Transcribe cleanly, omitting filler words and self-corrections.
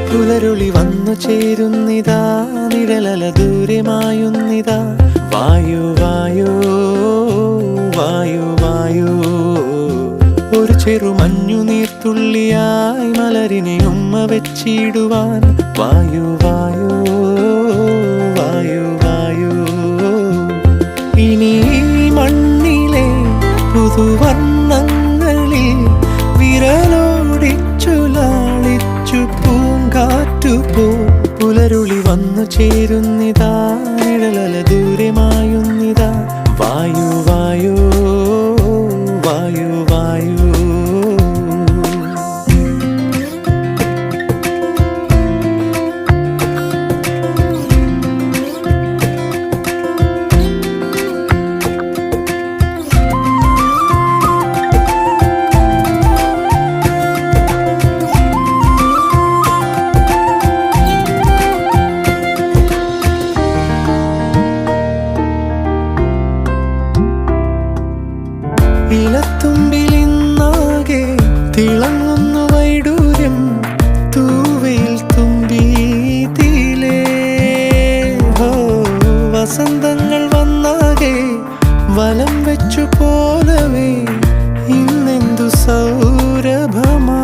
പുലരുളി വന്നു ചേരുന്നിതാ, നിഴലല ദൂരെ മായുന്നിതാ. വായു വായു വായു വായു, ഒരു ചെറു മഞ്ഞു നീർത്തുള്ളിയായി മലരിനെ ഉമ്മ വെച്ചിടുവാൻ. വായു വായു വായു വായു, ഇനി മണ്ണിലെ പുതുവർണ്ണങ്ങളിൽ വിരലോടിച്ചു ലാളിച്ചു പൂങ്കാറ്റുപോ. പുലരുളി വന്നു ചേരുന്നിതാ, നിഴലല ദൂരെ മായുന്നിതാ. വായു വായു വായു വായു. ഇലത്തുമ്പിലിന്നാകെ തിളങ്ങുന്നു വൈഡൂര്യം, തൂവയിൽ തുമ്പീതിലേ. വസന്തങ്ങൾ വന്നാകെ വലം വെച്ചു പോലവേ ഇന്നെന്തു സൗരഭമാ.